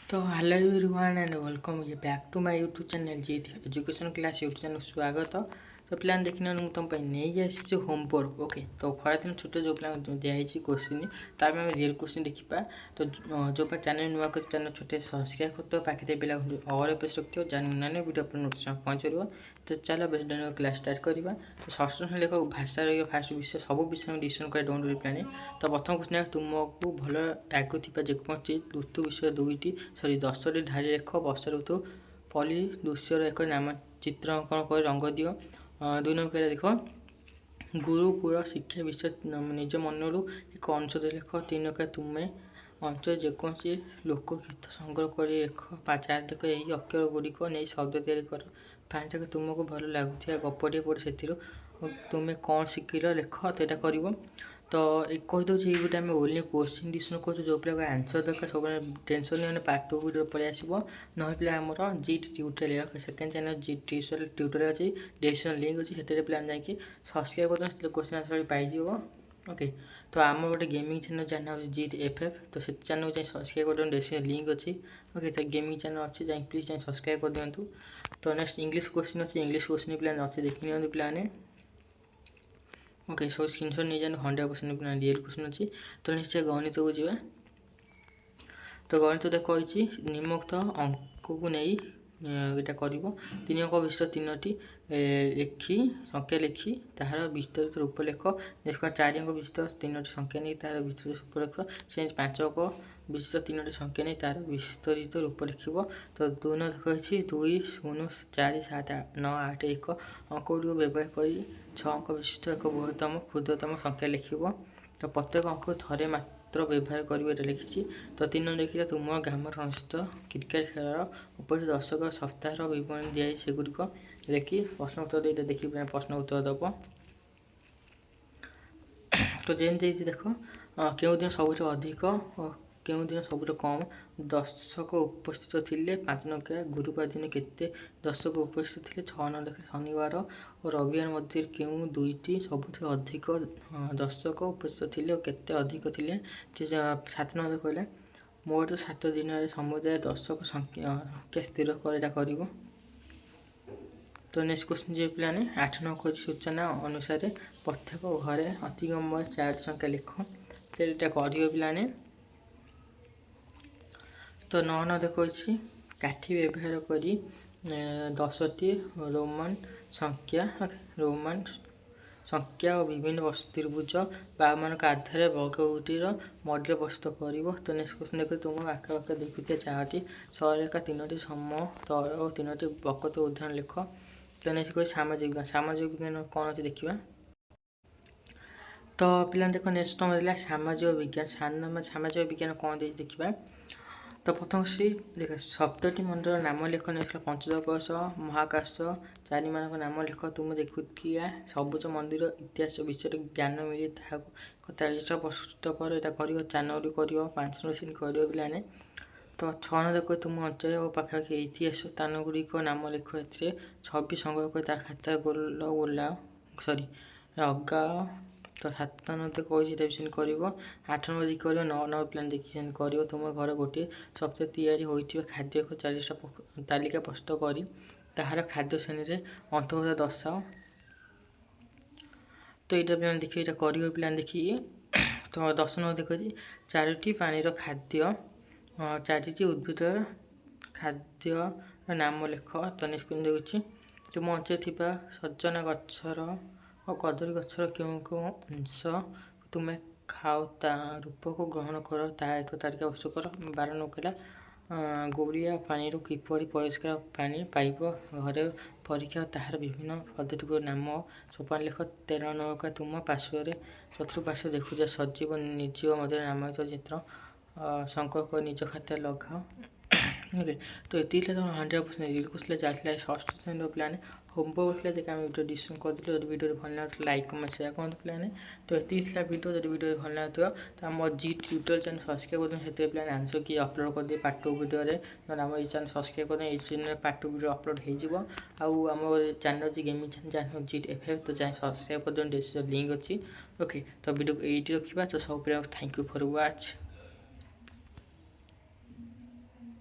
तो hello everyone and welcome back to my YouTube channel Jeet education class YouTube channel स्वागत। तो plan देखने तुम नहीं आसी होमवर्क ओके। तो खरादिन छुट्टी जो प्लान दिखाई क्वेश्चन तार आम रियल क्वेश्चन देखा। तो जो चैनल नुआ कर चैनल छोटे सब्सक्राइब करते पाखे बेला ऑल पेज रखिए जहाँ वीडियो अपन नोटिफिकेशन पहुँच। तो चलो बेस्ट क्लास स्टार्ट करवा। तो षष्ठ लेख भाषा फास्ट विषय सब विषय डिस्कसन कर डोंट वरी प्लान। तो प्रथम क्वेश्चन तुमको भल लगुवा जेकोसी ऋतु विषय दुईटी सरी 10टी धारी रेख वर्षा ऋतु पली दृश्यर एक नाम चित्र अंकन कर रंग दियो। 2 नंबर देख गुरुकुल शिक्षा विषय निज मनरू एक अंश लेख। 3 नंबर तुम्हें अंचल जेकोसी लोकगीत संग्रह कर रेख। 4 देख यही अक्षर गुड़िक नहीं शब्द तैयारी कर। 5 देख तुमको भल लगुवा गपटे पढ़े से तुम्हें कौन शिखिल लेख तो यहाँ कर। तो एक कहीदे ये गोटे आम ओनली क्वेश्चन डिस्कसन कर जो पिला आंसर दरकार सब टेंशन नहीं पार्ट 2 वीडियो पलि आसो ना पिला आमर जीट ट्यूटोरियल सेकेंड चैनल जीट ट्यूटोरियल अच्छी डिस्क्रिप्शन लिंक अच्छी से प्लान जाकि सब्सक्राइब कर क्वेश्चन आंसर पाइज ओके। तो आम गोटे गेमिंग चैनल जहाँ हूँ जीट एफएफ तो से चैनल को सब्सक्राइब कर डिस्क्रिप्शन लिंक अच्छी ओके। तो गेमिंग चैनल अच्छी जाए प्लीज जाए सब्सक्राइब कर दिंतु। तो नेक्स्ट इंग्लिश क्वेश्चन अच्छी इंग्लिश क्वेश्चन प्लान अच्छे देखी नि प्लान ओके। सब स्क्रीनशॉट नहीं जाए 100% प्लान रियल क्वेश्चन अच्छी। तो निश्चय गणित को जावा। तो गणित देखी निम्नोक्त अंक को नहीं यहाँ कर 3 अंक विशिष्ट 3टी लिखी संख्या लिखी तार विस्तरित रूपलेख। देखो 4 अंक विशिष्ट 3टी संख्या नहीं तार विस्तृत रूपलेख। से 5 अंक विशिष्ट 3टी संख्या नहीं तार विस्तरित रूप लिख। तो 2 देखी 2 0 4 7 9 8 1 अंक गुड़ व्यवहार कर 6 अंक विशिष्ट एक बृहत्तम क्षुद्रतम संख्या लिख। तो प्रत्येक अंक थे मात्र व्यवहार कर लिखी। तो 3 देखिए तुम ग्राम अनुष्ठित क्रिकेट खेल उपस्थित दर्शक सप्ताह विवरण दिखाई सेगुड़िक लिखि प्रश्न उत्तर यहाँ देखिए प्रश्न उत्तर दब। तो जमी देख क्यों दिन सब अधिक और क्यों दिन सब कम दर्शक उपस्थित थे। 5 नंबर गुरुवार दिन केते दर्शक उपस्थित थे। 6 नंबर शनिवार और रविवार मध्य क्यों दुईटी सबुठ अधिक दर्शक उपस्थित थे और केते अधिक थे। 7 नंबर कहले मोट 7 दिन समुदाय दर्शक संख्या स्थिर कर। तो नेक्स्ट क्वेश्चन जो प्लान 8 नंबर सूचना अनुसार प्रत्येक घरे अतिकम 4 संख्या लिख तो यहाँ कर प्लान। तो 9 न देखी काठी व्यवहार कर 10टी रोमान संख्या और विभिन्न त्रिभुज बामान आधार वर्गुटीर मॉडल प्रस्तुत कर। तो नेक्स्ट क्वेश्चन देख तुम आखपाख देखुए 4टी सरलरेखा 3टी समतल और 3टी बकत उदाहरण लिख। तो नेक्स्ट कह सामाजिक विज्ञान कौन अच्छे देखा। तो पिला देख नेक्स्ट नंबर है सामाजिक विज्ञान। सामाजिक विज्ञान कौन देखा। तो प्रथम श्री देख 7टी मंडल नाम लिख। नेक्स्ट पंचदश महाकाश 4 मान नाम लिख। तुम देखुआ सबुज मंदिर इतिहास विषय ज्ञान मिले तालीटा प्रस्तुत कर यहाँ कर 4 नंबर कर 5 नंबर सीन कर पाने। तो 6 नंबर देख तुम अंचल और पाखापाखि ऐतिहासिक स्थान गुड़िक नाम लिख। ए छवि संग्रह कर खाता गोला सरी अगाओ। तो 7 नंबर कही रिविजन कर 8 नंबर देखिए कर 9 नंबर प्लान देखिए कर तुम घर गोटे सप्ताह तैयारी होता खाद्य 40टा तालिका प्रस्तुत कर ताहार खाद्य श्रेणी में अंतर्गत दर्शाओ। तो यहाँ प्लान देखिए यहाँ कर प्लान देखिए। तो 10 नंबर देखिए 4टी पानीर खाद्य 4टी उद्भिद खाद्य नाम लिख। तो नेक्स्ट प्लान देखिए तुम अंचल सजना गछर और कदली गछर क्यों क्यों अंश तुम्हें खाओ ता रूप को ग्रहण कर ता एक तालिका प्रस्तुत कर। 12 नंबर गोड़िया पानी किपर परिष्कार पानी पाइब घरे परीक्षा ताहार विभिन्न पद्धति नाम सोपान लिख। 13 नंबर तुम पार्श्व चतुर्पार्श्व देखुचा सजीव निर्जीव मध्य नामित चित्र संकल्प निज खाते लगाओ ओके। तो ये तुम 100% रियल क्वेश्चन चलता षष्ठ श्रेणी प्लान होमवर्क होता है आम वीडियो डिस्कसन करते जो वीडियो भल लगे लाइक कमेंट शेयर करते प्लान। तो ये वीडियो जो वीडियो भल लगे तो आम जी ट्यूटोरियल चैनल सब्सक्राइब कर प्लान आंसर कि अपलोड कर दिए पार्ट 2 वीडियो ना आम ये चैनल सब्सक्राइब कर ये चैनल पार्ट 2 वीडियो अपलोड हो आम चैनल अच्छी गेमिंग चैनल जहाँ जी एफ तो जहाँ सब्सक्राइब कर लिंक अच्छी ओके। तो वीडियो को ये रखा तो सब थैंक यू फॉर वाच।